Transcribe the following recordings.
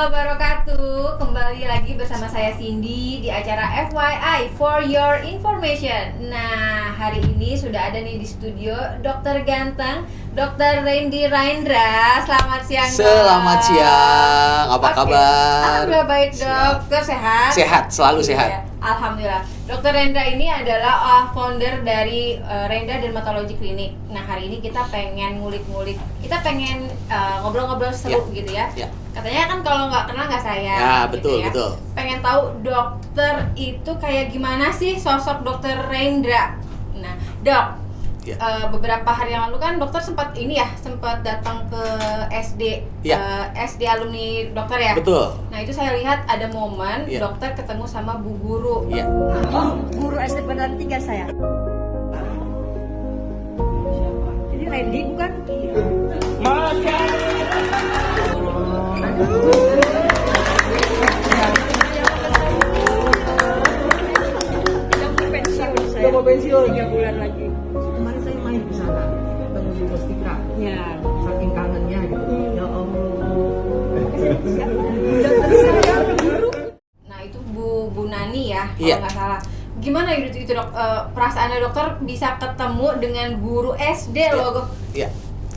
wabarakatuh. Kembali lagi bersama saya Cindy di acara FYI for your information. Nah, hari ini sudah ada nih di studio Dokter Ganteng, Dokter Randy Raindra. Selamat siang, Dok. Selamat siang. Apa kabar? Alhamdulillah baik, Dok. Dokter sehat? Sehat, selalu sehat. Iya, alhamdulillah. Dokter Rendra ini adalah founder dari Rendra Dermatology Clinic. Nah, hari ini kita pengen ngulik-ngulik, kita pengen ngobrol-ngobrol seru gitu ya. Katanya kan kalau nggak kenal nggak sayang. Ya, betul, gitu ya. betul. Pengen tahu dokter itu kayak gimana sih sosok Dokter Rendra. Nah, Dok, beberapa hari yang lalu kan dokter sempat datang ke SD, SD alumni dokter ya. Betul. Nah, itu saya lihat ada momen dokter ketemu sama Bu Guru. Oh, guru SD Beneran 3 saya. Ini Randy bukan? Udah mau pensiun 3 bulan lagi. Kemarin saya main ke sana, ketemu di Mustika. Ya. Saking kangennya gitu. Ya Allah. Nah, itu Bu Nani ya, kalau Iya. nggak salah. Gimana itu Dok? Perasaannya dokter bisa ketemu dengan guru SD loh. Iya.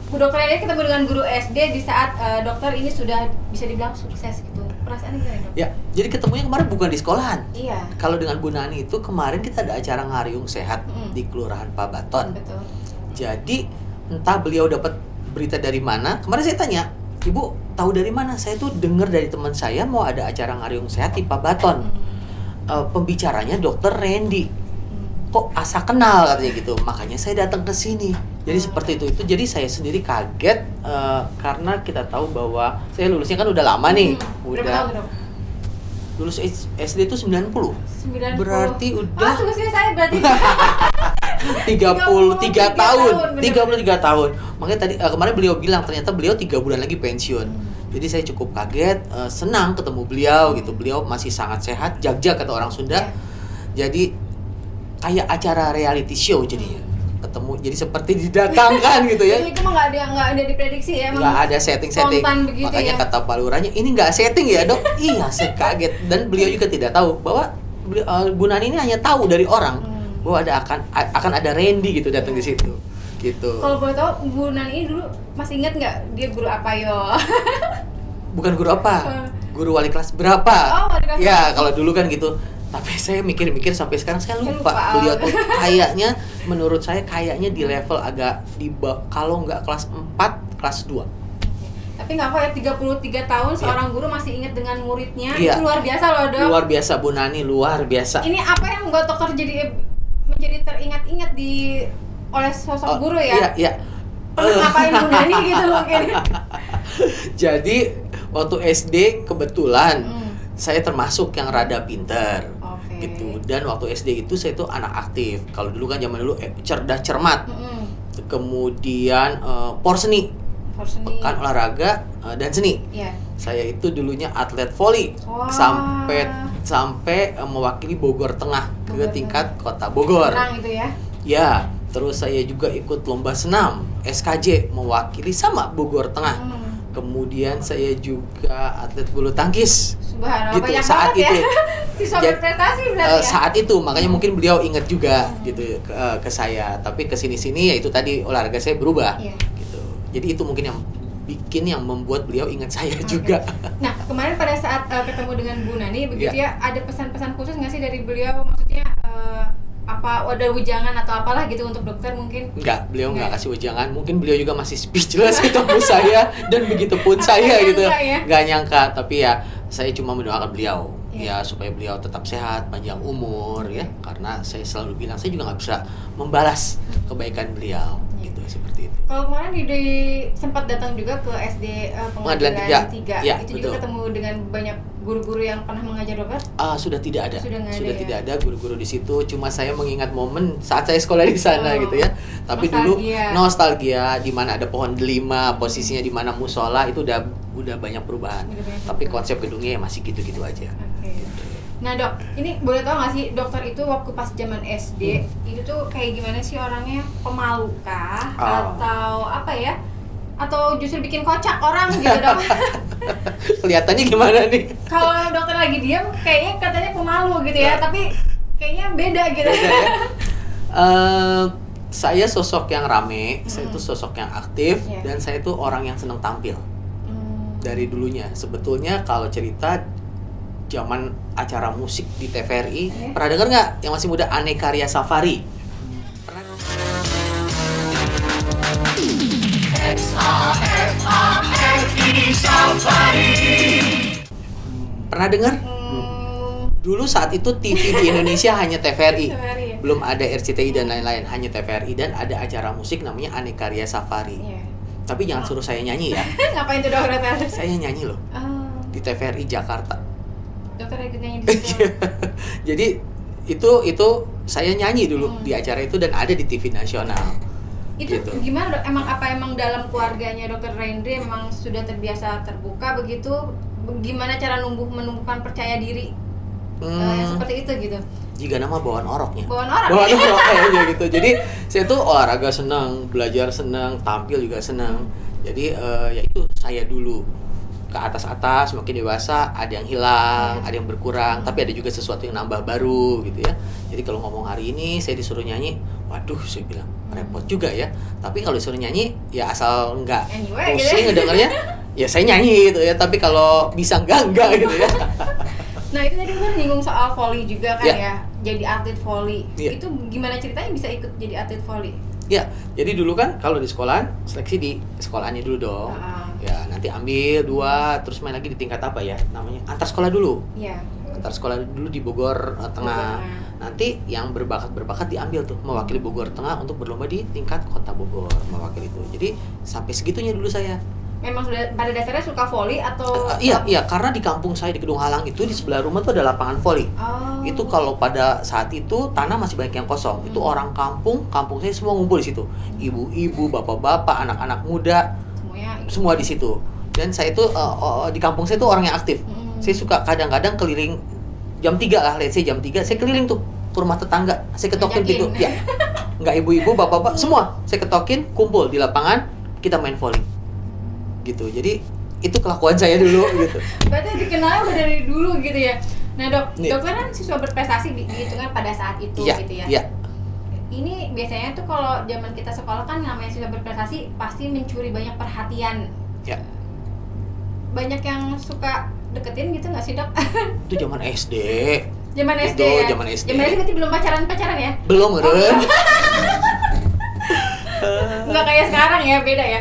Bu Dokter ini ketemu dengan guru SD di saat dokter ini sudah bisa dibilang sukses gitu. Perasaannya gimana, Dok? Ya, jadi ketemunya kemarin bukan di sekolahan. Iya. Kalau dengan Bu Nani itu kemarin kita ada acara ngariung sehat di Kelurahan Pabaton. Betul. Jadi entah beliau dapat berita dari mana. Kemarin saya tanya, Ibu tahu dari mana? Saya tuh dengar dari teman saya mau ada acara ngariung sehat di Pabaton. Pembicaranya Dokter Randy. Kok asa kenal katanya gitu. Makanya saya datang ke sini. Jadi seperti itu. Jadi saya sendiri kaget karena kita tahu bahwa saya lulusnya kan udah lama nih. Berapa Udah tahun, Dok? lulus SD itu 90. 90. Berarti udah sukses saya berarti. 33 tahun. bener. 33 tahun. Makanya tadi kemarin beliau bilang ternyata beliau 3 bulan lagi pensiun. Jadi saya cukup kaget, senang ketemu beliau gitu. Beliau masih sangat sehat, jag-jag kata orang Sunda. Jadi kayak acara reality show jadinya. Ketemu jadi seperti didatangkan gitu ya. Jadi itu mah nggak ada diprediksi ya, emang Nggak ada setting-setting. spontan begitu. Makanya ya. kata Pak Lurahnya, ini nggak setting ya Dok? Iya, saya kaget. Dan beliau juga tidak tahu bahwa Bu Nani ini hanya tahu dari orang bahwa akan ada Randy gitu datang di situ. Gitu. Kalau boleh tahu Bu Nani ini dulu masih ingat nggak dia guru apa yo? Bukan guru apa? Guru wali kelas berapa? Oh, wali kelas Ya, berapa? kalau dulu kan gitu. Tapi saya mikir-mikir sampai sekarang saya lupa. Lupa. Beliau tuh kayaknya menurut saya kayaknya di level agak kalau nggak kelas 4, kelas 2. Tapi nggak apa ya, 33 tahun seorang guru masih ingat dengan muridnya. Iya. Itu luar biasa loh, Dok. Luar biasa Bu Nani, luar biasa. Ini apa yang membuat dokter menjadi teringat-ingat oleh sosok guru ya? Iya. Pernah ngapain Bu Nani gitu mungkin. Jadi waktu SD kebetulan saya termasuk yang rada pinter. Oke. Gitu. Dan waktu SD itu saya tuh anak aktif. Kalau dulu kan zaman dulu cerdas cermat. Kemudian porseni, pekan olahraga dan seni. Iya. Saya itu dulunya atlet voli. Wah. sampai mewakili Bogor Tengah ke tingkat Kota Bogor. Menang gitu ya. Ya, terus saya juga ikut lomba senam SKJ mewakili sama Bogor Tengah. Kemudian saya juga atlet bulu tangkis. Subhanallah, Gitu, banyak saat banget itu. ya. Siswa berprestasi berarti ya. Saat itu makanya mungkin beliau ingat juga gitu ke saya. Tapi ke sini-sini ya itu tadi olahraga saya berubah. Iya. Gitu. Jadi itu mungkin yang membuat beliau ingat saya juga. Nah, kemarin pada saat ketemu dengan Bu Nani begitu ya, ada pesan-pesan khusus nggak sih dari beliau? Maksudnya apa ada wejangan atau apalah gitu untuk dokter mungkin? Enggak, beliau enggak kasih wejangan. Mungkin beliau juga masih speechless ketemu saya dan begitu pun saya gitu. Enggak nyangka, tapi ya saya cuma mendoakan beliau ya supaya beliau tetap sehat, panjang umur ya. Karena saya selalu bilang saya juga nggak bisa membalas kebaikan beliau gitu seperti itu. Kalau kemarin sempat datang juga ke SD Pengadilan Pengadilan 3. Ya, itu betul. juga ketemu dengan banyak guru-guru yang pernah mengajar dokter? Sudah tidak ada. Sudah Tidak ada guru-guru di situ. Cuma saya mengingat momen saat saya sekolah di sana gitu ya. Tapi dulu nostalgia di mana ada pohon delima, posisinya di mana musola itu udah banyak perubahan. Tapi konsep gedungnya ya masih gitu-gitu aja. Oke. Nah, Dok, ini boleh tahu nggak sih dokter itu waktu pas zaman SD itu tuh kayak gimana sih orangnya? Pemalu kah? Atau apa ya? Atau justru bikin kocak orang gitu dok? Kelihatannya gimana nih? Kalau dokter lagi diam, kayaknya katanya pemalu gitu ya, tapi kayaknya beda gitu. Beda ya? Saya sosok yang rame, saya itu sosok yang aktif, Iya. dan saya itu orang yang senang tampil dari dulunya. Sebetulnya kalau cerita zaman acara musik di TVRI, Iya. pernah dengar nggak yang masih muda, Anekarya Safari? Pernah dengar? Dulu saat itu TV di Indonesia hanya TVRI. TVRI ya? Belum ada RCTI dan lain-lain, hanya TVRI, dan ada acara musik namanya Anekarya Safari. Iya. Tapi jangan suruh saya nyanyi ya. Ngapain tuh dokter? Saya nyanyi loh Oh, di TVRI Jakarta. dokter ikut nyanyi di situ. Jadi itu saya nyanyi dulu di acara itu dan ada di TV nasional. Itu Gitu. gimana dok? Emang dalam keluarganya dokter Rendra memang sudah terbiasa terbuka begitu? Gimana cara menumbuhkan percaya diri yang seperti itu gitu? Jika nama bawaan oroknya. Bawaan orang. Bawaan orok kayaknya gitu. Jadi saya tuh olahraga senang, belajar senang, tampil juga senang. Jadi ya itu saya dulu ke atas-atas, makin dewasa ada yang hilang, ada yang berkurang, tapi ada juga sesuatu yang nambah baru gitu ya. Jadi kalau ngomong hari ini saya disuruh nyanyi, waduh saya bilang repot juga ya. Tapi kalau disuruh nyanyi ya asal enggak Anyway, pusing gitu ya. ngedengernya, ya saya nyanyi gitu ya. Tapi kalau bisa enggak gitu ya. Nah itu tadi kan nyinggung soal volley juga kan Ya. ya, jadi atlet volley. Ya. Itu gimana ceritanya bisa ikut jadi atlet volley? Ya, jadi dulu kan kalau di sekolahan, seleksi di sekolahannya dulu dong. Ya, nanti ambil 2, terus main lagi di tingkat apa ya namanya? Antar sekolah dulu. Iya. Antar sekolah dulu di Bogor Tengah. Bogor Tengah. Nanti yang berbakat diambil tuh, mewakili Bogor Tengah untuk berlomba di tingkat kota Bogor, mewakili itu. Jadi sampai segitunya dulu saya. Memang sudah pada dasarnya suka volley atau? Iya, karena di kampung saya di Kedung Halang itu di sebelah rumah tuh ada lapangan voli. Oh. Itu kalau pada saat itu tanah masih banyak yang kosong. Itu orang kampung saya semua ngumpul di situ. Ibu-ibu, bapak-bapak, anak-anak muda, Semuanya. semua di situ. Dan saya itu di kampung saya itu orang yang aktif. Saya suka kadang-kadang keliling jam 3 lah, let's say jam 3 saya keliling tuh ke rumah tetangga. Saya ketokin Ngajakin. pintu. Ya. Enggak ibu-ibu, bapak-bapak, semua saya ketokin, kumpul di lapangan, kita main voli. Gitu. Jadi itu kelakuan saya dulu gitu. Berarti dikenal udah dari dulu gitu ya. Nah dok, Iya. dokter kan siswa berprestasi dihitungan pada saat itu Iya, gitu ya. iya. Ini biasanya tuh kalau zaman kita sekolah kan namanya siswa berprestasi pasti mencuri banyak perhatian. Ya. Banyak yang suka deketin gitu nggak sih dok? Itu zaman SD. Zaman SD Itu ya? zaman SD. Zaman SD berarti belum pacaran ya? Belum, Ren. Nggak kayak sekarang ya, beda ya?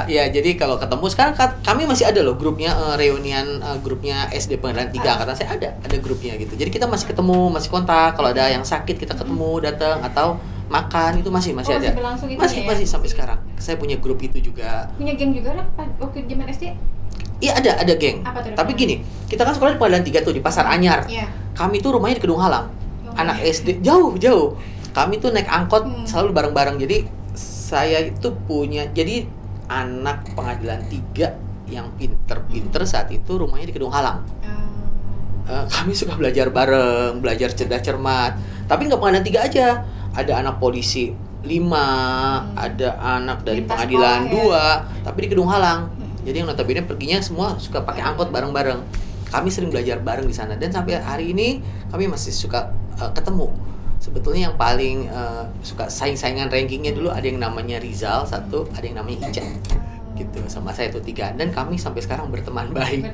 Ya, jadi kalau ketemu sekarang kami masih ada loh grupnya, reunian grupnya SD Pengadilan 3 angkatan saya ada grupnya gitu. Jadi kita masih ketemu, masih kontak. Kalau ada yang sakit kita ketemu, datang atau makan itu masih Oh, ada. masih berlangsung itu ya? Masih sampai sekarang. Saya punya grup itu juga. Punya geng juga dok waktu zaman SD? Iya ada geng. Apa tuh, Tapi Dok? gini, kita kan sekolah di Pengadilan 3 tuh di Pasar Anyar. Iya. Kami tuh rumahnya di Kedung Halang. Oh. Anak SD jauh. Kami tuh naik angkot selalu bareng-bareng. Jadi saya itu punya, jadi anak Pengadilan 3 yang pinter saat itu rumahnya di Kedung Halang. Kami suka belajar bareng, belajar cerdas cermat. Tapi nggak Pengadilan 3 aja, ada anak polisi 5, ada anak dari Lintas Pengadilan sekolah, 2, tapi di Kedung Halang. Jadi yang notabene perginya semua suka pakai angkot bareng-bareng. Kami sering belajar bareng di sana dan sampai hari ini kami masih suka ketemu. Sebetulnya yang paling suka saing-saingan rankingnya dulu ada yang namanya Rizal 1, ada yang namanya Ica. Gitu, sama saya tuh 3. Dan kami sampai sekarang berteman baik.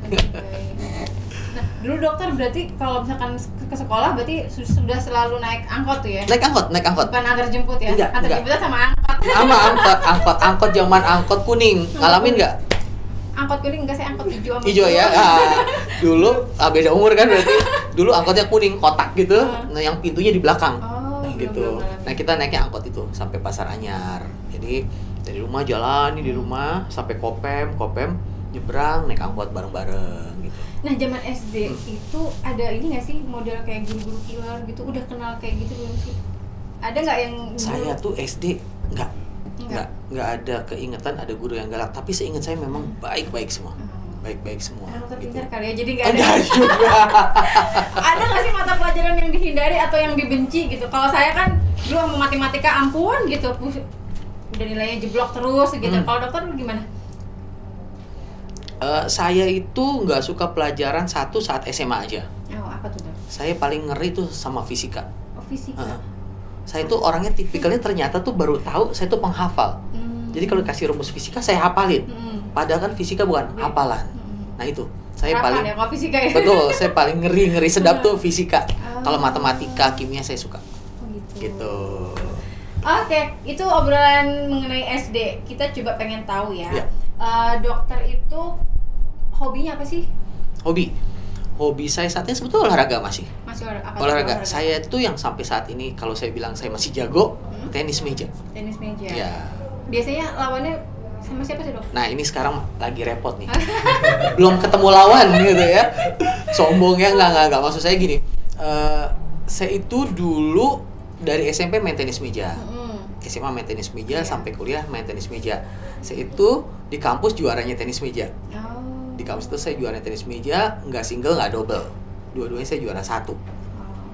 Nah, dulu dokter berarti kalau misalkan ke sekolah berarti sudah selalu naik angkot tuh ya? Naik angkot. Bukan antar jemput ya? Enggak, Antar enggak. jemputnya sama angkot. Sama angkot zaman angkot kuning. Ngalamin nggak? Angkot kuning enggak, saya angkot hijau sama Hijau ya. Dulu beda umur kan berarti. Dulu angkotnya kuning kotak gitu. Nah, yang pintunya di belakang. Oh, Gitu. belum. Nah, kita naiknya angkot itu sampai Pasar Anyar. Jadi dari rumah jalan di rumah sampai Kopem nyebrang naik angkot bareng-bareng gitu. Nah, zaman SD itu ada ini nggak sih model kayak guru-guru killer gitu? Udah kenal kayak gitu belum sih? Ada nggak yang guru? Saya tuh SD nggak ada keingetan ada guru yang galak, tapi seingat saya memang baik-baik semua. Baik-baik semua. Karena dokter Gitu. pintar kali ya, jadi nggak ada. Enggak juga. Ada nggak sih mata pelajaran yang dihindari atau yang dibenci gitu? Kalau saya kan dulu sama matematika ampun gitu, udah nilainya jeblok terus gitu. Kalau dokter lu gimana? Saya itu nggak suka pelajaran satu saat SMA aja. Oh, apa tuh, Dok? Saya paling ngeri tuh sama fisika. Oh, fisika. Saya tuh orangnya tipikalnya ternyata tuh baru tahu saya tuh penghafal. Jadi kalau kasih rumus fisika saya hafalin. Padahal kan fisika bukan hafalan. Nah itu saya Harapan paling ya kalau fisika ya. betul, saya paling ngeri sedap tuh fisika. Kalau matematika, kimia saya suka. Oh, Gitu. Oke, itu obrolan mengenai SD. Kita coba pengen tahu ya. Iya. Dokter itu hobinya apa sih? Hobi saya saat ini sebetulnya olahraga masih. Masih apa? Olahraga. Saya tuh yang sampai saat ini kalau saya bilang saya masih jago, tenis meja. Tenis meja. Ya. Biasanya lawannya sama siapa sih, Dok? Nah ini sekarang lagi repot nih. Belum ketemu lawan gitu ya. Sombongnya enggak. Maksud saya gini. Saya itu dulu dari SMP main tenis meja. SMA main tenis meja, sampai kuliah main tenis meja. Saya itu di kampus juaranya tenis meja. Di kampus itu saya juara tenis meja, nggak single, nggak double. Dua-duanya saya juara 1.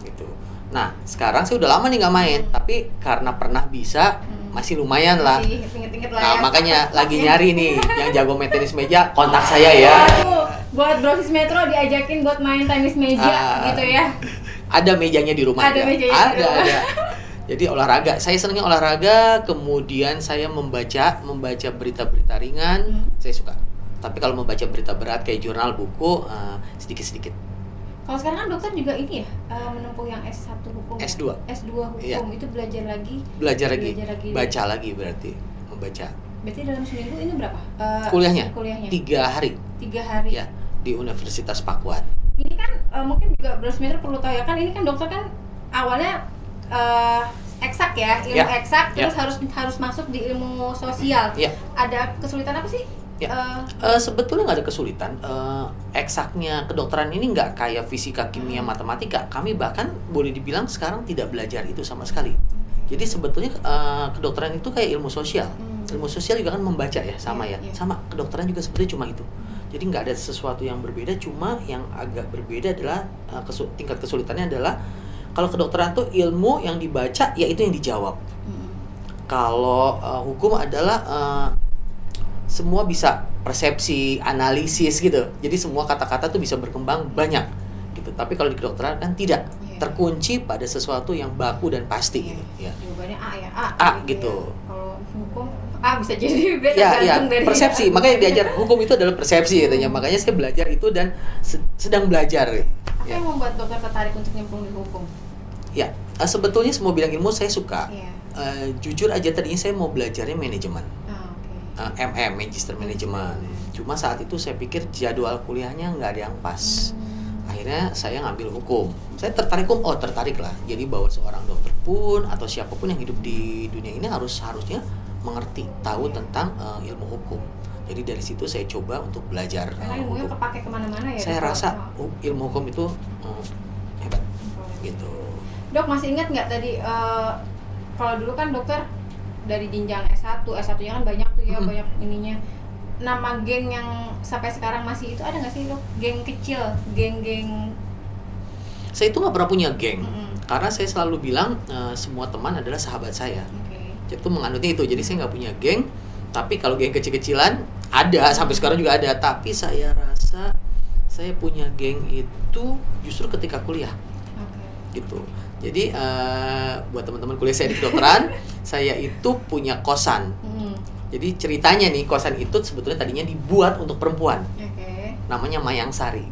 Gitu. Nah, sekarang saya udah lama nih nggak main, tapi karena pernah bisa, masih lumayan lah. Masih inget-inget lah Nah, ya. makanya lagi nyari nih yang jago main tenis meja, kontak saya ya. Waduh, buat Brosis Metro diajakin buat main tenis meja gitu ya. Ada mejanya di rumah. Ada mejanya di rumah. Ada. Jadi olahraga, saya senangnya olahraga, kemudian saya membaca berita-berita ringan, saya suka. Tapi kalau membaca berita berat kayak jurnal, buku, sedikit-sedikit. Kalau sekarang kan dokter juga ini ya, menempuh yang S1 hukum. S2. S2 hukum Iya. itu belajar lagi. Baca lagi berarti, membaca. Berarti dalam seminggu ini berapa? Kuliahnya? Kuliahnya. 3 hari. 3 hari. Ya, di Universitas Pakuan. Ini kan mungkin juga Brosis Metro perlu tahu ya kan, ini kan dokter kan awalnya eksak ya, ilmu eksak, terus harus masuk di ilmu sosial. Ya. Ada kesulitan apa sih? Ya. Sebetulnya nggak ada kesulitan. Eksaknya kedokteran ini nggak kayak fisika, kimia, matematika. Kami bahkan boleh dibilang sekarang tidak belajar itu sama sekali. Jadi sebetulnya kedokteran itu kayak ilmu sosial. Ilmu sosial juga kan membaca ya, sama ya. Sama kedokteran juga sebetulnya cuma itu. Jadi nggak ada sesuatu yang berbeda. Cuma yang agak berbeda adalah tingkat kesulitannya adalah kalau kedokteran tuh ilmu yang dibaca, ya itu yang dijawab. Kalau hukum adalah semua bisa persepsi, analisis gitu. Jadi semua kata-kata tuh bisa berkembang banyak gitu. Tapi kalau di kedokteran kan tidak, terkunci pada sesuatu yang baku dan pasti gitu. Ya. Jawabannya A ya, A gitu. Kalau hukum A bisa jadi beda Ya, dari persepsi. Makanya diajar hukum itu adalah persepsi katanya. Makanya saya belajar itu dan sedang belajar. Apa Ya. yang membuat dokter tertarik untuk nyemplung di hukum? Ya, sebetulnya semua bidang ilmu saya suka. Iya. Jujur aja tadinya saya mau belajarnya manajemen. Oke. Magister Management. Cuma saat itu saya pikir jadwal kuliahnya nggak ada yang pas. Akhirnya saya ngambil hukum. Saya tertarik hukum, tertarik lah. Jadi bahwa seorang dokter pun atau siapapun yang hidup di dunia ini harusnya mengerti, tahu tentang ilmu hukum. Jadi dari situ saya coba untuk belajar. Karena ilmunya hukum. kepake kemana-mana ya. Saya Dok? rasa ilmu hukum itu hebat. Gitu. Dok, masih ingat nggak tadi kalau dulu kan dokter dari jenjang S1-nya kan banyak tuh ya, banyak ininya. Nama geng yang sampai sekarang masih itu ada nggak sih, Dok? Geng kecil, geng-geng. Saya itu nggak pernah punya geng, karena saya selalu bilang semua teman adalah sahabat saya. Itu menganutnya itu, jadi saya nggak punya geng. Tapi kalau geng kecil-kecilan ada, sampai sekarang juga ada. Tapi saya rasa saya punya geng itu justru ketika kuliah. Gitu. Jadi buat teman-teman kuliah saya di kedokteran, saya itu punya kosan. Jadi ceritanya nih, kosan itu sebetulnya tadinya dibuat untuk perempuan. Namanya Mayang Sari.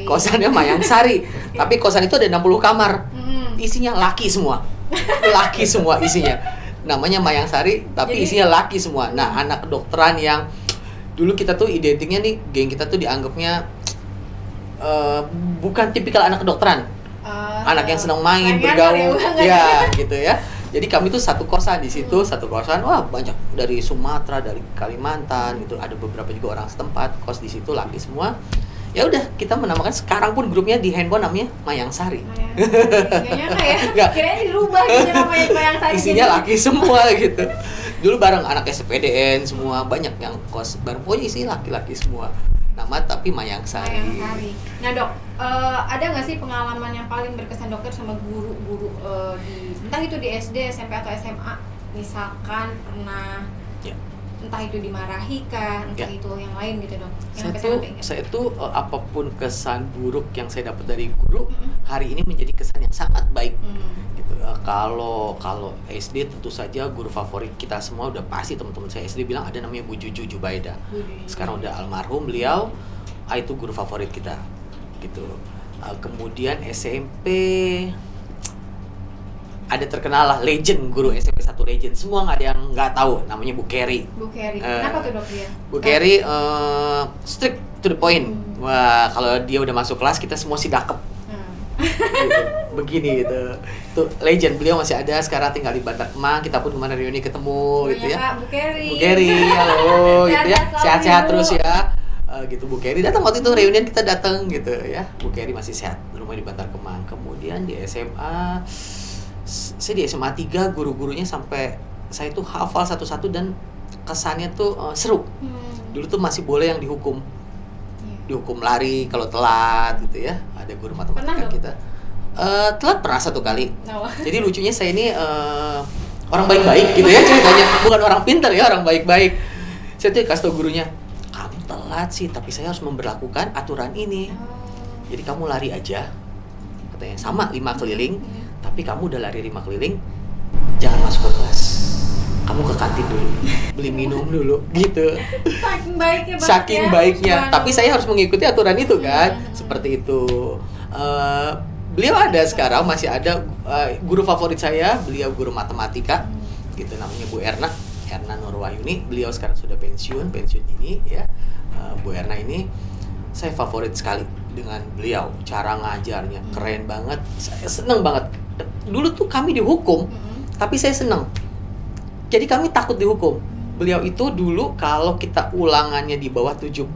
Kosannya Mayang Sari. Tapi kosan itu ada 60 kamar. Isinya laki semua. Laki semua isinya. Namanya Mayang Sari, tapi isinya laki semua. Nah, anak kedokteran yang dulu kita tuh identiknya nih, geng kita tuh dianggapnya bukan tipikal anak kedokteran. Anak yang senang main, bergaul, ya gitu ya. Jadi kami tuh satu kosan di situ, satu kosan. Wah, banyak dari Sumatera, dari Kalimantan gitu. Ada beberapa juga orang setempat kos di situ, laki semua. Ya udah, kita menamakan sekarang pun grupnya di handphone namanya Mayang Sari. Nggak nyangka ya. Kirain dirubah gitu namanya Mayang Sari. Isinya laki semua gitu. Dulu bareng anak SPDN semua, banyak yang kos bareng. Pokoknya isi laki-laki semua. Nama tapi Mayang Sari. Mayang Sari. Nah, Dok, ada nggak sih pengalaman yang paling berkesan dokter sama guru-guru entah itu di SD, SMP atau SMA, misalkan pernah entah itu dimarahi kah, entah Ya. itu yang lain gitu dok. Saya tuh apapun kesan buruk yang saya dapat dari guru, hari ini menjadi kesan yang sangat baik. Gitu. Kalau SD tentu saja guru favorit kita semua udah pasti teman-teman saya SD bilang ada namanya Bu Juju Jubaida. Sekarang udah almarhum beliau, itu guru favorit kita. Gitu. Kemudian SMP ada terkenal lah, legend, guru SMP 1 legend. Semua nggak ada yang nggak tahu, namanya Bu Kerry. Bu Kerry. Kenapa tuh dok dia? Bu Kerry strict to the point. Wah, kalau dia udah masuk kelas kita semua sidakep. Gitu. Begini gitu. Tuh legend, beliau masih ada sekarang, tinggal di Bandar Kemang. Kita pun kemana reuni ketemu gitu ya. Pak Bu Kerry. Bu Kerry, halo gitu ya. Sehat-sehat terus ya. Gitu Bu Kerry datang waktu itu reunian, kita datang gitu ya. Bu Kerry masih sehat, rumah di Bantar Kemang. Kemudian di SMA, saya di SMA 3 guru-gurunya sampai saya tuh hafal satu-satu dan kesannya tuh seru. Dulu tuh masih boleh yang dihukum. Dihukum lari kalau telat gitu ya. Ada guru matematika kita. Telat pernah 1 kali. Jadi lucunya saya ini orang baik-baik gitu ya ceritanya. Bukan orang pintar ya, orang baik-baik. Saya tuh kasih tau gurunya, kamu telat sih, tapi saya harus memberlakukan aturan ini. Jadi kamu lari aja. Katanya sama 5 keliling. Tapi kamu udah lari 5 keliling, jangan masuk ke kelas. Kamu ke kantin dulu, beli minum dulu, gitu. Saking baiknya. Saking baiknya. Tapi saya harus mengikuti aturan itu kan, seperti itu. Beliau ada sekarang, masih ada guru favorit saya, beliau guru matematika, gitu namanya Bu Erna Nurwahyuni. Beliau sekarang sudah pensiun dini ya. Bu Erna ini saya favorit sekali dengan beliau, cara ngajarnya keren banget. Saya seneng banget. Dulu tuh kami dihukum, tapi saya seneng. Jadi kami takut dihukum. Beliau itu dulu kalau kita ulangannya di bawah 70,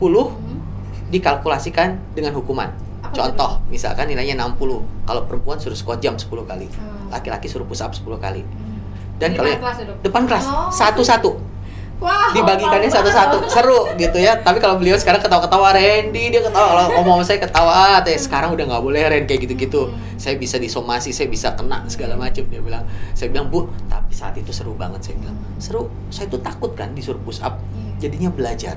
dikalkulasikan dengan hukuman. Contoh, misalkan nilainya 60. Kalau perempuan suruh squat jam 10 kali. Laki-laki suruh push up 10 kali. Dan kalau depan kelas, satu-satu. Wow, dibagikannya satu-satu, seru gitu ya. Tapi kalau beliau sekarang ketawa-ketawa, Randy dia ketawa, kalau ngomong sama saya ketawa, sekarang udah nggak boleh Ren kayak gitu-gitu. Saya bisa disomasi, saya bisa kena segala macam, dia bilang. Saya bilang, Bu, tapi saat itu seru banget, saya bilang. Seru, saya tuh takut kan disuruh push up, jadinya belajar.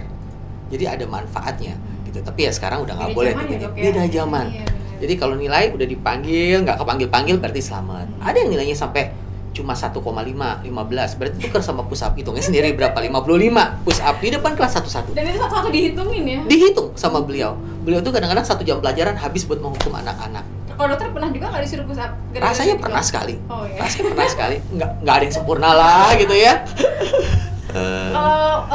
Jadi ada manfaatnya gitu. Tapi ya sekarang udah nggak boleh, beda zaman. Jadi kalau nilai udah dipanggil, nggak kepanggil-panggil berarti selamat. Ada yang nilainya sampai cuma 1,5, 15, berarti tukar sama push up, hitungnya sendiri berapa, 55 push up di depan kelas satu-satu. Dan itu satu-satu dihitungin ya? Dihitung sama beliau. Beliau tuh kadang-kadang 1 jam pelajaran habis buat menghukum anak-anak. Kalau dokter pernah juga nggak disuruh push up? Rasanya pernah sekali. Oh, iya. Rasanya pernah sekali. Nggak ada yang sempurna lah gitu ya. Kalau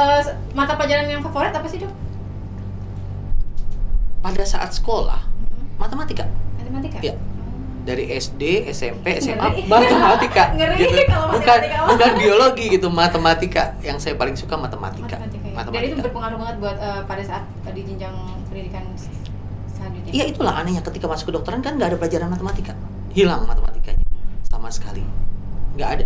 mata pelajaran yang favorit apa sih dok? Pada saat sekolah, matematika. Matematika? Iya. Dari SD, SMP, SMA, Ngeri. matematika. Ngeri Gitu. kalau matematika. Bukan biologi gitu, matematika. Yang saya paling suka matematika. Ya. Dan itu berpengaruh banget buat pada saat di jenjang pendidikan selanjutnya. Iya, itulah anehnya ketika masuk ke kedokteran kan nggak ada pelajaran matematika. Hilang matematikanya sama sekali. Nggak ada,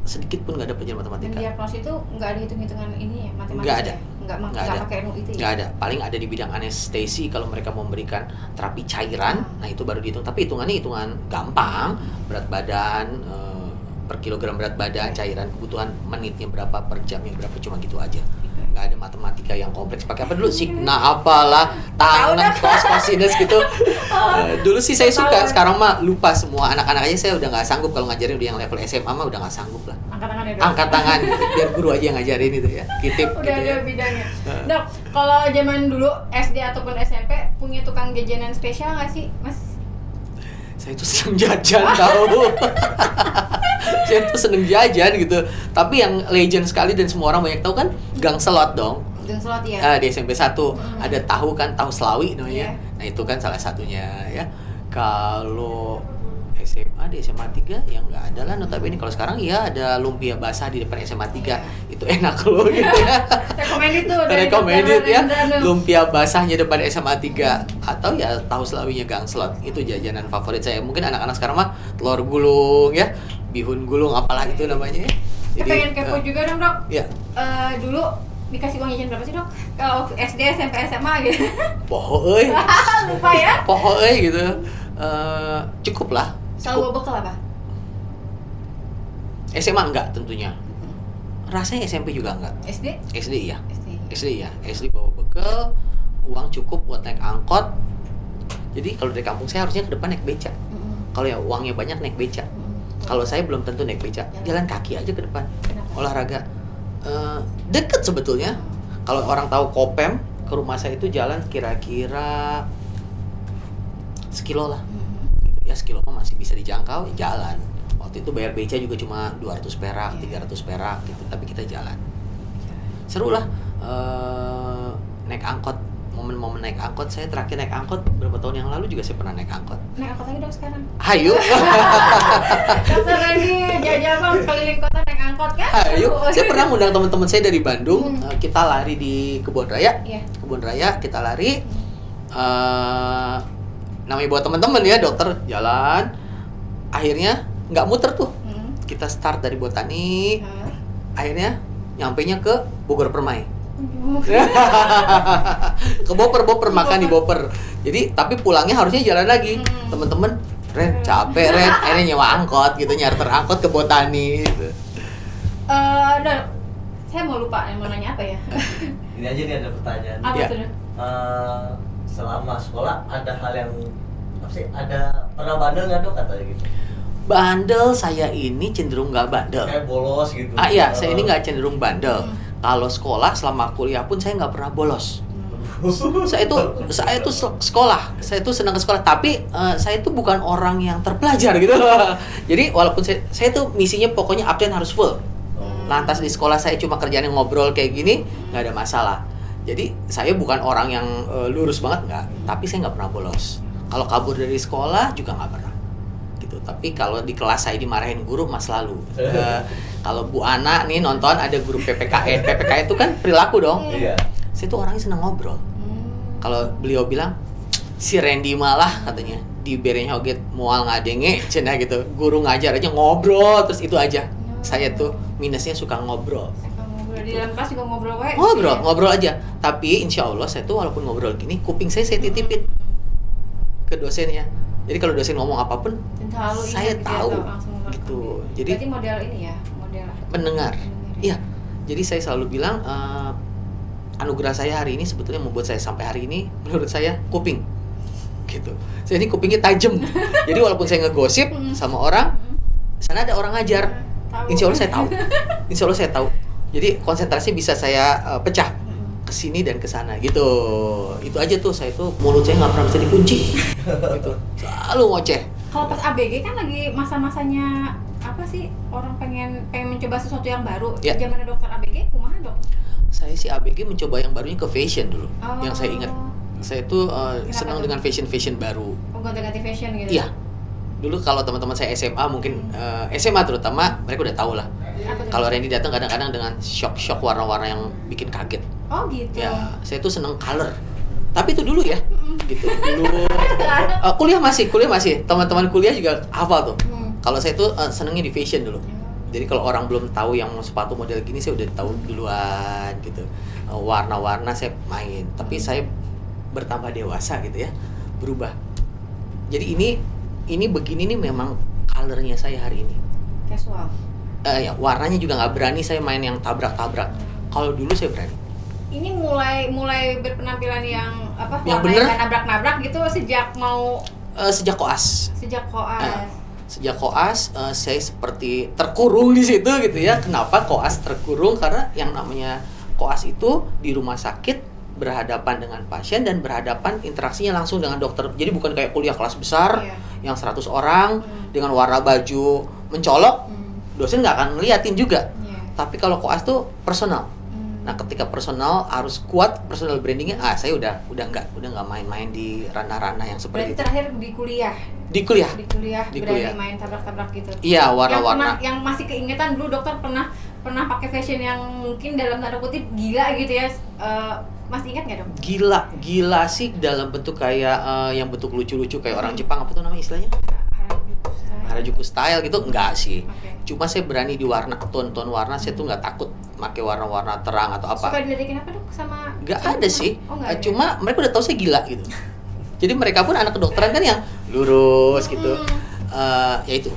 sedikit pun nggak ada pelajaran matematika. Dan diagnosis itu nggak ada hitung-hitungan ini ya, matematika. Nggak ada. Ya? Nggak pakai ilmu itu ya? Nggak ada. Paling ada di bidang anestesi kalau mereka memberikan terapi cairan, nah itu baru dihitung. Tapi hitungannya hitungan gampang, berat badan, per kilogram berat badan, cairan, kebutuhan menitnya berapa, per jamnya berapa, cuma gitu aja. Nggak ada matematika yang kompleks. Pakai apa dulu? Sigma apalah, tangan, cos, cosinus gitu. Dulu sih saya suka, sekarang mah lupa semua. Anak-anak aja saya udah nggak sanggup kalau ngajarin, udah yang level SMA mah udah nggak sanggup lah. Angkat tangan ya dok? Angkat tangan, biar guru aja yang ngajarin itu ya. Kitip udah gitu ada ya. bidangnya. Dok, kalau zaman dulu SD ataupun SMP punya tukang jajanan spesial nggak sih, Mas? Saya tuh seneng jajan tau. Saya tuh seneng jajan gitu. Tapi yang legend sekali dan semua orang banyak tahu kan Gang Selot dong. Gang Selot ya. Di SMP 1 ada tahu kan, tahu Selawi namanya. Nah itu kan salah satunya ya. Kalau SMA di SMA 3 yang nggak ada lah notabene. Kalau sekarang ya ada lumpia basah di depan SMA 3. Itu enak loh gitu ya. Recommended tuh. Recommended ya. Lumpia basahnya depan SMA 3 atau ya tahu Selawinya Gang Slot. Itu jajanan favorit saya. Mungkin anak-anak sekarang mah telur gulung ya, bihun gulung apalah itu namanya ya. Jadi pengen kepo juga dong dok. Ya. Dulu dikasih uang jajan berapa sih dok? Kalau SD, SMP, SMA gitu. Poho euy. Lupa ya. Poho euy gitu. Cukup lah. Selalu bawa bekal apa? SMA enggak tentunya. Rasanya SMP juga enggak. SD? SD iya. SD. SD bawa bekal, uang cukup buat naik angkot. Jadi kalau dari kampung saya harusnya ke depan naik beca. Kalau ya uangnya banyak naik beca. Kalau saya belum tentu naik beca. Jalan kaki aja ke depan. Kenapa? Olahraga. Deket sebetulnya. Kalau orang tahu Kopem, ke rumah saya itu jalan kira-kira sekilo lah. Ya sekilo mah masih bisa dijangkau, ya jalan. Waktu itu bayar beca juga cuma 200 perak, 300 perak gitu, tapi kita jalan. Seru lah. Naik angkot, momen-momen naik angkot. Saya terakhir naik angkot berapa tahun yang lalu juga saya pernah naik angkot. Naik angkot lagi dong sekarang. Hayu. Dokter Randy jajal bang keliling kota naik angkot kan? Hayu. Saya pernah ngundang teman-teman saya dari Bandung. Kita lari di Kebun Raya. Iya. Kebun Raya kita lari. Namanya buat teman-teman ya, dokter jalan. Akhirnya nggak muter tuh. Kita start dari Botani. Akhirnya nyampenya ke Bogor Permai. Ke Boper makan di Boper. Jadi tapi pulangnya harusnya jalan lagi. Teman-teman, Ren capek Ren, akhirnya nyewa angkot gitu, nyarter angkot ke Botani gitu. Dok, saya mau lupa mau nanya apa ya? Ini aja nih ada pertanyaan. Apa Ya. tuh? Dok? Selama sekolah ada hal yang apa sih? Ada pernah bandel nggak dok katanya gitu? Bandel saya ini cenderung nggak bandel. Kayak bolos gitu. Iya, saya ini nggak cenderung bandel. Kalau sekolah selama kuliah pun saya nggak pernah bolos. Saya itu sekolah, saya itu senang ke sekolah, tapi saya itu bukan orang yang terpelajar gitu. Jadi walaupun saya tuh misinya pokoknya absen harus full. Lantas di sekolah saya cuma kerjaan ngobrol kayak gini, nggak ada masalah. Jadi saya bukan orang yang lurus banget nggak, tapi saya nggak pernah bolos. Kalau kabur dari sekolah juga nggak pernah. Gitu. Tapi kalau di kelas saya dimarahin guru mas selalu. Kalau Bu Ana nih nonton ada guru PPKN. PPKN itu kan perilaku dong. Iya. Saya tuh orangnya senang ngobrol. Kalau beliau bilang si Randy malah katanya di bereng hoget mual ngadenge cenah gitu. Guru ngajar aja ngobrol terus itu aja. Saya tuh minusnya suka ngobrol. Di dalam kelas juga ngobrol wae. Ngobrol aja. Tapi insya Allah saya tuh walaupun ngobrol gini, kuping saya titipin ke dosennya. Jadi kalau dosen ngomong apapun, saya tahu gitu. Jadi berarti model ini ya, model pendengar. Iya. Jadi saya selalu bilang anugerah saya hari ini sebetulnya membuat saya sampai hari ini menurut saya kuping. Gitu. Saya ini kupingnya tajam. Jadi walaupun saya ngegosip sama orang, sana ada orang ngajar. Insya Allah saya tahu. Insya Allah saya tahu. Jadi konsentrasi bisa saya pecah ke sini dan ke sana gitu. Itu aja tuh, saya tuh mulut saya nggak pernah bisa dikunci. Gitu. Selalu ngoceh. Kalau pas ABG kan lagi masa-masanya apa sih, orang pengen mencoba sesuatu yang baru. Ya. Zamannya dokter ABG kumaha dok? Saya sih ABG mencoba yang barunya ke fashion dulu. Yang saya ingat. Saya tuh senang tuh? dengan fashion baru. Oh, ganti-ganti fashion gitu. Iya. Dulu kalau teman-teman saya SMA mungkin SMA terutama mereka udah tahu lah. Apa tuh? Kalau Randy datang kadang-kadang dengan shock warna-warna yang bikin kaget. Oh gitu. Ya, saya tuh seneng color. Tapi itu dulu ya. Gitu. Dulu kuliah masih. Teman-teman kuliah juga hafal tuh. Kalau saya tuh senengnya di fashion dulu. Jadi kalau orang belum tahu yang sepatu model gini saya udah tahu duluan gitu. Warna-warna saya main. Tapi saya bertambah dewasa gitu ya. Berubah. Jadi ini begini nih memang colornya saya hari ini. Casual. Ya, warnanya juga nggak berani saya main yang tabrak-tabrak. Kalau dulu saya berani. Ini mulai berpenampilan yang apa? Yang warna bener? yang nabrak-nabrak gitu sejak mau Sejak koas. sejak koas. Sejak koas saya seperti terkurung di situ gitu ya. Kenapa koas terkurung? Karena yang namanya koas itu di rumah sakit berhadapan dengan pasien dan berhadapan interaksinya langsung dengan dokter. Jadi bukan kayak kuliah kelas besar yang 100 orang dengan warna baju mencolok. Dosen nggak akan ngeliatin juga. Tapi kalau koas tuh personal. Nah, ketika personal harus kuat, personal brandingnya, saya udah nggak main-main di ranah-ranah yang seperti Berarti itu. terakhir di kuliah. Di kuliah. Di kuliah berani main tabrak-tabrak gitu. Iya, warna-warna. Yang masih keingetan dulu dokter pernah pakai fashion yang mungkin dalam tanda kutip gila gitu ya. Masih ingat nggak dok? Gila sih dalam bentuk kayak yang bentuk lucu-lucu kayak orang Jepang, apa tuh namanya istilahnya? Harajuku style gitu enggak sih. Cuma saya berani di warna, ton-ton warna saya tuh nggak takut pakai warna-warna terang atau apa. Suka diledekin apa dok sama? Nggak ada sih. Oh, nggak ada. Cuma mereka udah tahu saya gila gitu. Jadi mereka pun anak kedokteran kan yang lurus gitu. Ya itu.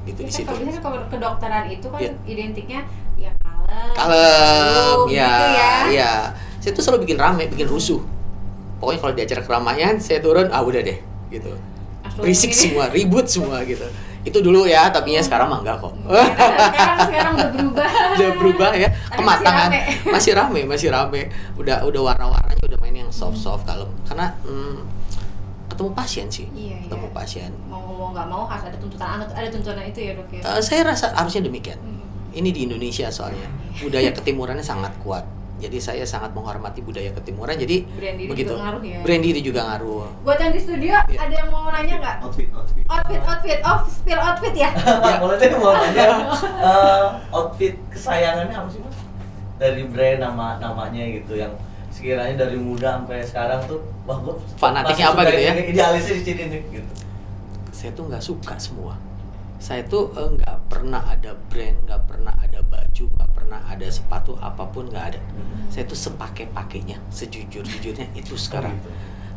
Gitu di situ. Biasanya kalau kedokteran itu kan Iya. identiknya ya color kalem, gitu ya, ya. ya. Saya tuh selalu bikin rame, bikin rusuh. Pokoknya kalau di acara keramaian, saya turun, udah deh, gitu. Langsung Berisik ini. semua, ribut semua gitu. Itu dulu ya, tapi ya sekarang mah enggak kok. Sekarang udah berubah. Udah berubah ya, Tapi kematangan. masih Masih rame. Udah warna-warnanya udah main yang soft-soft kalem. Karena ketemu pasien sih. Iya, Ketemu iya. pasien. Mau nggak mau harus ada tuntutan itu ya, Dok ya. Saya rasa harusnya demikian. Hmm. Ini di Indonesia soalnya. Budaya ketimurannya sangat kuat. Jadi saya sangat menghormati budaya ketimuran. Jadi Brand diri begitu. juga ngaruh ya. Brand diri juga ngaruh. Buat yang di studio, Iya. ada yang mau nanya nggak? Outfit. Spill outfit ya. Boleh deh mau nanya. Outfit kesayangannya apa sih Mas? Dari brand namanya gitu yang sekiranya dari muda sampai sekarang tuh wah gua Fanatiknya masih apa suka gitu ya? ini, idealisnya di sini nih gitu. Saya tuh nggak suka semua. Saya tuh nggak pernah ada brand, nggak pernah ada baju, nggak pernah ada sepatu apapun, nggak ada. Saya tuh sepake-pakainya, sejujur-jujurnya itu sekarang. gitu.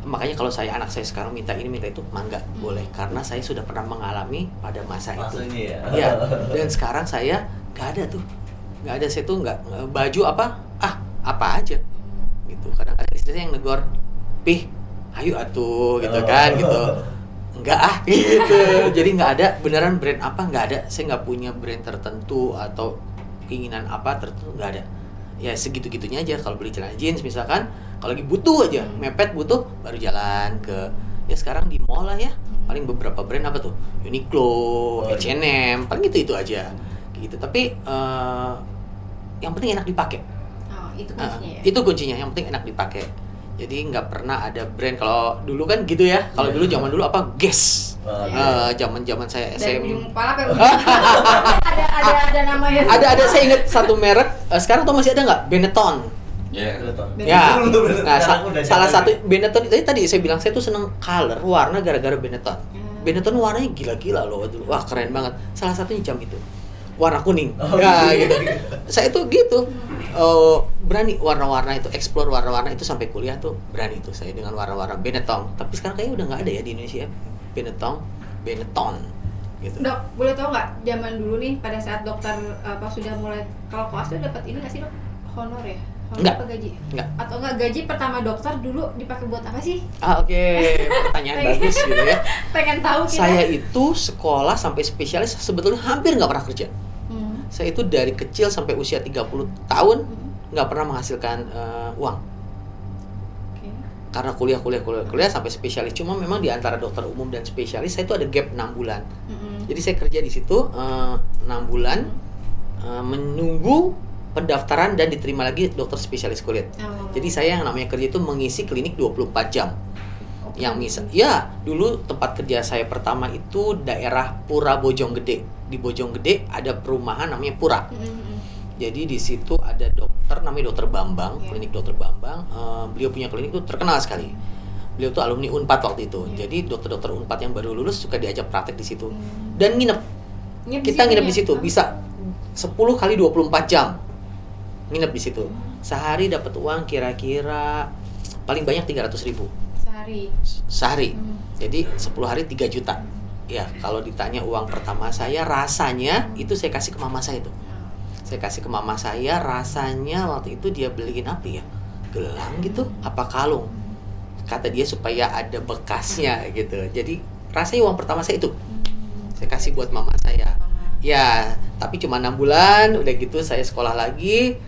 Makanya kalau anak saya sekarang minta ini minta itu, mangga boleh karena saya sudah pernah mengalami pada masa itu. Masanya ya. Iya. Dan sekarang saya nggak ada tuh, nggak ada. Saya tuh nggak baju apa aja gitu. Kadang-kadang istri saya yang negor, pih, ayo atuh gitu kan gitu. Enggak gitu. Jadi nggak ada beneran brand apa, nggak ada. Saya nggak punya brand tertentu atau keinginan apa tertentu, nggak ada. Ya segitu-gitunya aja. Kalau beli celana jeans misalkan, kalau lagi butuh aja, mepet butuh, baru jalan ke ya sekarang di mall lah ya. Paling beberapa brand apa tuh, Uniqlo, H&M, paling itu aja. Gitu. Tapi yang penting enak dipakai. Oh, itu kuncinya ya. Itu kuncinya, yang penting enak dipakai. Jadi nggak pernah ada brand. Kalau dulu kan gitu ya. Kalau dulu zaman dulu apa Guess. Zaman saya Dari SM. ujung kepala sampai ujung ada namanya. Ada saya ingat satu merek. Sekarang tuh masih ada nggak? Benetton. Ya. Ya. Nah, Sekarang udah salah jarang satu ya. Benetton itu tadi saya bilang saya tuh seneng color warna gara-gara Benetton. Benetton warnanya gila-gila loh. Wah keren banget. Salah satunya jam itu warna kuning. Ya gitu. Saya tuh gitu. Berani warna-warna itu, explore warna-warna itu sampai kuliah tuh berani tuh saya dengan warna-warna Benetton. Tapi sekarang kayaknya udah nggak ada ya di Indonesia. Benetton gitu. Dok, boleh tahu nggak zaman dulu nih pada saat dokter sudah mulai kalau koas tuh dapat ini nggak sih, Dok? Honor ya? Honor Nggak. apa gaji? Nggak. Atau nggak gaji pertama dokter dulu dipakai buat apa sih? Oke. Pertanyaan bagus gitu ya. Pengen tahu kita. Saya itu sekolah sampai spesialis sebetulnya hampir nggak pernah kerja. Saya itu dari kecil sampai usia 30 tahun nggak pernah menghasilkan uang. Oke. Karena kuliah sampai spesialis. Cuma memang di antara dokter umum dan spesialis saya itu ada gap 6 bulan. Jadi saya kerja di situ 6 bulan menunggu pendaftaran dan diterima lagi dokter spesialis kulit. Oh. Jadi saya yang namanya kerja itu mengisi klinik 24 jam. Oke. Yang misal, ya dulu tempat kerja saya pertama itu daerah Pura Bojonggede. Di Bojonggede ada perumahan namanya Pura. Jadi di situ ada dokter namanya Dokter Bambang, klinik Dokter Bambang. Beliau punya klinik itu terkenal sekali. Beliau tuh alumni Unpad waktu itu. Jadi dokter-dokter Unpad yang baru lulus suka diajak praktek di situ. Dan nginep. Kita nginep di situ bisa 10 kali 24 jam. Nginep di situ. Sehari dapat uang kira-kira paling banyak 300.000 sehari. Jadi 10 hari 3 juta. Ya, kalau ditanya uang pertama saya rasanya itu saya kasih ke mama saya tuh. Saya kasih ke mama saya, rasanya waktu itu dia beliin apa ya? Gelang gitu, apa kalung. Kata dia supaya ada bekasnya gitu. Jadi rasanya uang pertama saya itu. Saya kasih buat mama saya. Ya, tapi cuma 6 bulan, udah gitu saya sekolah lagi.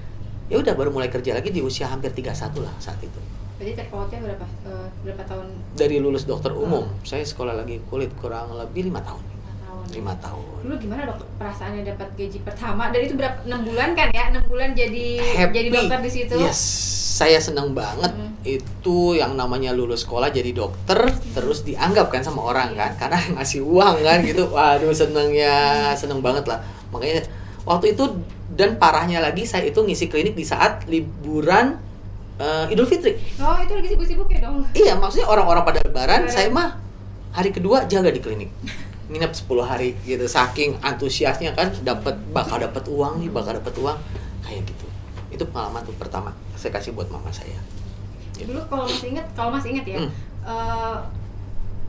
Ya udah baru mulai kerja lagi di usia hampir 31 lah saat itu. Jadi terpautnya berapa tahun? Dari lulus dokter umum, saya sekolah lagi kulit kurang lebih 5 tahun. 5 tahun. Dulu gimana, Dok, perasaannya dapat gaji pertama? Dan itu berapa? 6 bulan kan ya? 6 bulan jadi dokter di situ. Yes, saya seneng banget. Itu yang namanya lulus sekolah jadi dokter, terus dianggap kan sama orang kan, karena ngasih uang kan gitu. Waduh, seneng banget lah. Makanya waktu itu, dan parahnya lagi saya itu ngisi klinik di saat liburan Idul Fitri. Oh, itu lagi sibuk-sibuk ya dong? Iya, maksudnya orang-orang pada lebaran, saya mah hari kedua jaga di klinik. Nginep 10 hari gitu, saking antusiasnya kan bakal dapat uang kayak gitu. Itu pengalaman tuh pertama saya kasih buat mama saya. Dulu kalau masih ingat ya,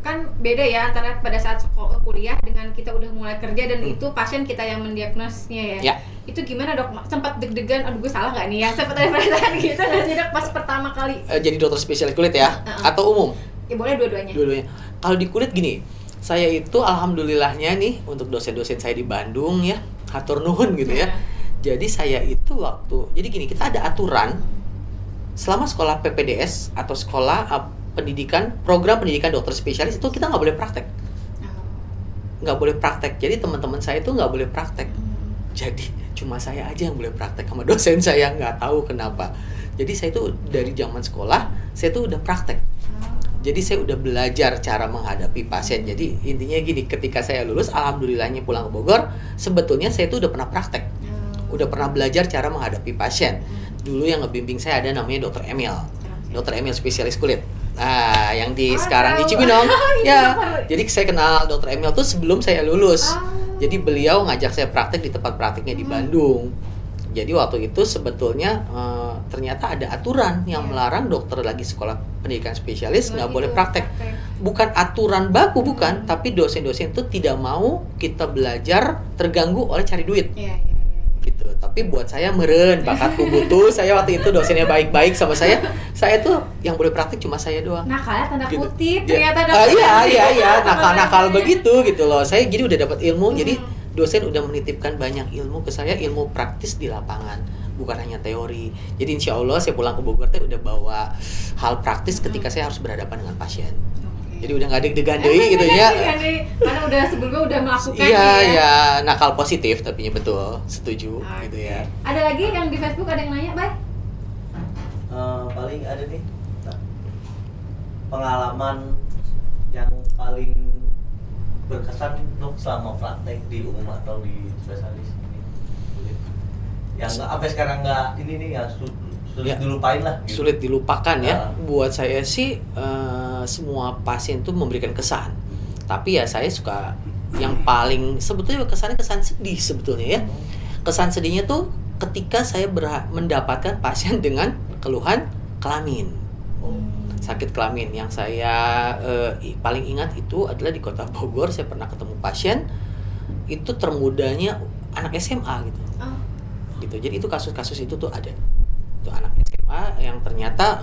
kan beda ya antara pada saat sekolah kuliah dengan kita udah mulai kerja dan itu pasien kita yang mendiagnosnya ya. Ya. Itu gimana dok? Sempat deg-degan, aduh gue salah nggak nih ya? Sempat ada perasaan gitu nggak sih dok pas pertama kali? Jadi dokter spesialis kulit ya? Atau umum? Ya boleh dua-duanya. Dua-duanya. Kalau di kulit gini, saya itu alhamdulillahnya nih untuk dosen-dosen saya di Bandung ya, hatur nuhun gitu ya. Jadi saya itu jadi gini, kita ada aturan selama sekolah PPDS atau sekolah program pendidikan dokter spesialis itu kita nggak boleh praktek. Nggak boleh praktek. Jadi teman-teman saya itu nggak boleh praktek. Jadi cuma saya aja yang boleh praktek, sama dosen saya nggak tahu kenapa. Jadi saya itu dari zaman sekolah, saya tuh udah praktek. Jadi saya udah belajar cara menghadapi pasien. Jadi intinya gini, ketika saya lulus, alhamdulillahnya pulang ke Bogor, sebetulnya saya tuh udah pernah praktek. Udah pernah belajar cara menghadapi pasien. Dulu yang ngebimbing saya ada namanya Dr. Emil. Dr. Emil spesialis kulit. Nah, yang sekarang di Cibinong. Ya. Jadi saya kenal Dr. Emil tuh sebelum saya lulus. Jadi beliau ngajak saya praktek di tempat prakteknya di Bandung. Jadi waktu itu sebetulnya ternyata ada aturan yang melarang dokter lagi sekolah pendidikan spesialis nggak boleh praktek. Bukan aturan baku, bukan, tapi dosen-dosen itu tidak mau kita belajar terganggu oleh cari duit. Gitu. Tapi buat saya meren, bakatku butuh. Saya waktu itu dosennya baik-baik sama saya. Saya tuh yang boleh praktek cuma saya doang. Nakalnya tanda Gitu. kutip, Ya. ternyata dokter. Iya, nakal-nakal begitu gitu loh. Saya jadi udah dapat ilmu, jadi dosen udah menitipkan banyak ilmu ke saya, ilmu praktis di lapangan, bukan hanya teori. Jadi insya Allah saya pulang ke Bogor udah bawa hal praktis ketika saya harus berhadapan dengan pasien. Jadi udah nggak deg-degan deui gitu ya. Karena udah sebelumnya udah melakukan. Iya, ya. ya nakal positif tapi betul, setuju gitu ya. Ada lagi yang di Facebook ada yang nanya, Bay? Paling ada nih pengalaman yang paling berkesan dok selama praktek di umum atau di spesialis ini, yang sampai sekarang nggak ini nih yang sulit dilupain lah gitu. Sulit dilupakan ya. Buat saya sih semua pasien tuh memberikan kesan, tapi ya saya suka yang paling sebetulnya kesan sedih sebetulnya ya. Kesan sedihnya tuh ketika saya mendapatkan pasien dengan keluhan kelamin, sakit kelamin. Yang saya paling ingat itu adalah di kota Bogor. Saya pernah ketemu pasien itu termudanya anak SMA gitu. Gitu. Jadi itu kasus-kasus itu tuh ada. Itu anak SMA yang ternyata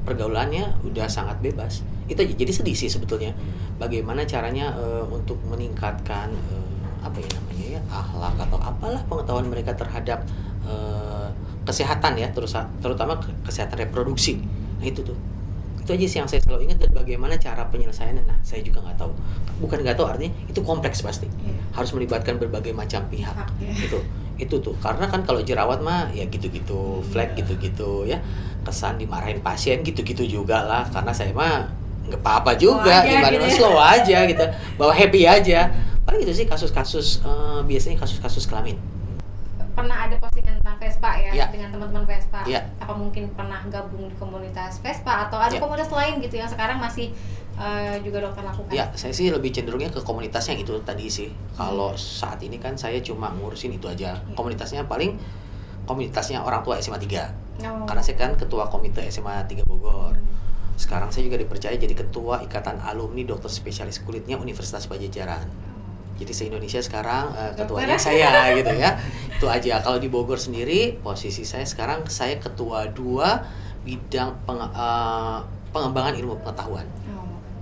pergaulannya udah sangat bebas. Itu aja. Jadi sedih sih sebetulnya. Bagaimana caranya untuk meningkatkan apa ya namanya ya, akhlak atau apalah pengetahuan mereka terhadap kesehatan ya, terutama kesehatan reproduksi. Nah itu aja sih yang saya selalu ingat. Dan bagaimana cara penyelesaiannya, nah saya juga nggak tahu. Bukan nggak tahu, artinya itu kompleks pasti. Harus melibatkan berbagai macam pihak. Itu tuh karena kan kalau jerawat mah ya gitu-gitu, flek gitu-gitu ya, kesan dimarahin pasien gitu-gitu juga lah. Karena saya mah nggak apa-apa juga, gimana gitu. Slow aja gitu, bawa happy aja. Paling gitu sih kasus-kasus, biasanya kasus-kasus kelamin. Pernah ada postingan tentang Vespa ya, Ya. dengan teman-teman Vespa. Ya. Apa mungkin pernah gabung di komunitas Vespa atau ada Ya. komunitas lain gitu yang sekarang masih juga dokter lakukan? Ya, saya sih lebih cenderungnya ke komunitasnya itu tadi sih. Kalau saat ini kan saya cuma ngurusin itu aja. Komunitasnya paling komunitasnya orang tua SMA 3. Karena saya kan ketua komite SMA 3 Bogor. Sekarang saya juga dipercaya jadi ketua Ikatan Alumni Dokter Spesialis Kulitnya Universitas Pajajaran. Jadi se-Indonesia sekarang ketuanya saya gitu ya. Itu aja. Kalau di Bogor sendiri posisi saya sekarang saya ketua 2 bidang pengembangan ilmu pengetahuan.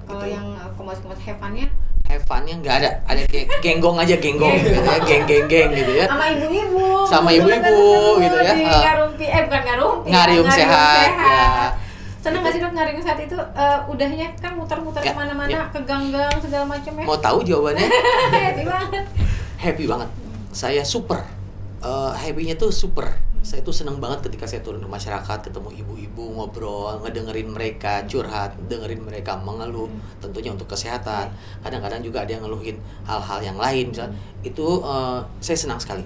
Kalau Gitu. yang komunitas Heaven-nya? Heaven-nya nggak ada genggong aja gitu ya, geng gitu ya. Sama ibu-ibu. Sama ibu-ibu gitu ya. Di Ngarumpi, bukan Ngarumpi. Ngariung sehat ya. Seneng gak sih dok ngariung sehat itu udahnya kan muter-muter Ya, kemana-mana, ya. ke gang-gang segala macam ya? Mau tahu jawabannya? Happy banget. Happy banget. Saya super. Happy-nya tuh super. Saya tuh seneng banget ketika saya turun ke masyarakat, ketemu ibu-ibu, ngobrol, ngedengerin mereka curhat, dengerin mereka mengeluh, tentunya untuk kesehatan. Kadang-kadang juga ada yang ngeluhin hal-hal yang lain, misalnya. Itu saya senang sekali.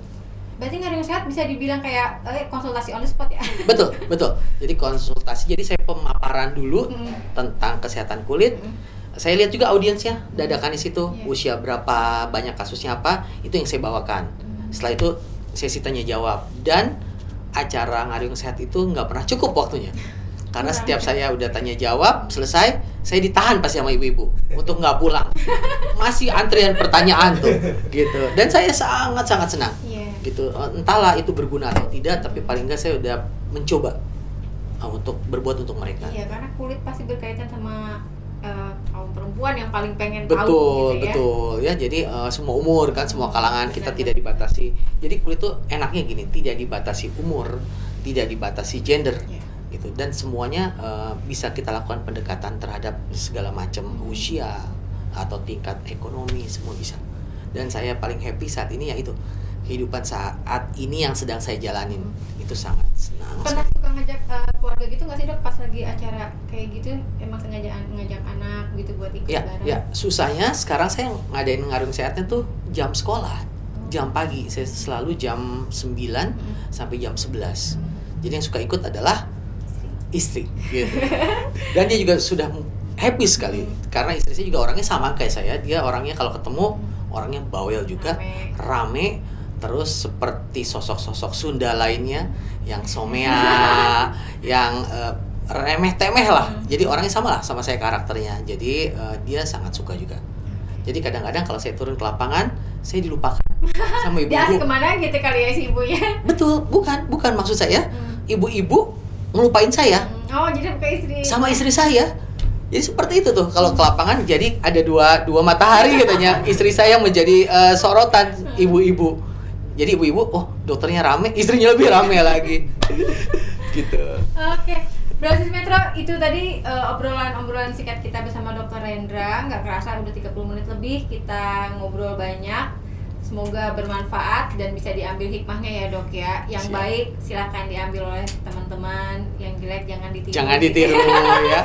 Berarti ngariung sehat bisa dibilang kayak konsultasi on the spot ya? Betul. Jadi konsultasi. Jadi saya pemaparan dulu tentang kesehatan kulit. Saya lihat juga audiensnya, dadakan di situ, usia berapa, banyak kasusnya apa, itu yang saya bawakan. Setelah itu sesi tanya jawab, dan acara ngariung sehat itu nggak pernah cukup waktunya. Karena setiap saya udah tanya jawab, selesai, saya ditahan pasti sama ibu-ibu untuk nggak pulang. Masih antrian pertanyaan tuh, gitu. Dan saya sangat-sangat senang, gitu. Entahlah itu berguna atau tidak, tapi paling nggak saya udah mencoba untuk berbuat untuk mereka. Iya, karena kulit pasti berkaitan sama kaum perempuan yang paling pengen Betul, tahu gitu ya. betul ya. Jadi semua umur kan, semua kalangan kita tidak dibatasi. Jadi kulit tuh enaknya gini, tidak dibatasi umur, tidak dibatasi gender. Gitu. Dan semuanya bisa kita lakukan pendekatan terhadap segala macam usia atau tingkat ekonomi, semua bisa. Dan saya paling happy saat ini yaitu kehidupan saat ini yang sedang saya jalanin. Itu sangat senang. Pernah suka ngajak keluarga gitu nggak sih dok pas lagi acara kayak gitu? Emang sengaja ngajak anak gitu buat ikut bareng? Ya, susahnya sekarang saya ngadain ngarung sehatnya tuh jam sekolah, jam pagi. Saya selalu jam 9 sampai jam 11. Jadi yang suka ikut adalah istri gitu. Dan dia juga sudah happy sekali karena istri saya juga orangnya sama kayak saya. Dia orangnya kalau ketemu orangnya bawel juga, rame, terus seperti sosok-sosok Sunda lainnya yang somea, yang remeh-temeh lah. Jadi orangnya sama lah sama saya karakternya. Jadi dia sangat suka juga. Jadi kadang-kadang kalau saya turun ke lapangan, saya dilupakan sama ibu-ibu. Dia asik kemana gitu kali ya si ibunya? Betul, bukan maksud saya. Ibu-ibu ngelupain saya. Oh, jadi bukan istri. Sama istri saya. Jadi seperti itu tuh kalau ke lapangan, jadi ada dua matahari katanya. Istri saya menjadi sorotan ibu-ibu. Jadi ibu-ibu, oh dokternya rame, istrinya lebih rame lagi. Gitu. Oke. Brosis Metro, itu tadi obrolan singkat kita bersama Dr. Rendra. Nggak kerasa udah 30 menit lebih kita ngobrol banyak. Semoga bermanfaat dan bisa diambil hikmahnya ya dok ya. Yang Siap. baik silahkan diambil oleh teman-teman, yang jelek jangan ditiru. Jangan ditiru ya.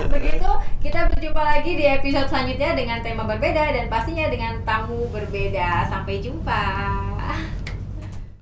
Begitu, kita berjumpa lagi di episode selanjutnya dengan tema berbeda dan pastinya dengan tamu berbeda. Sampai jumpa.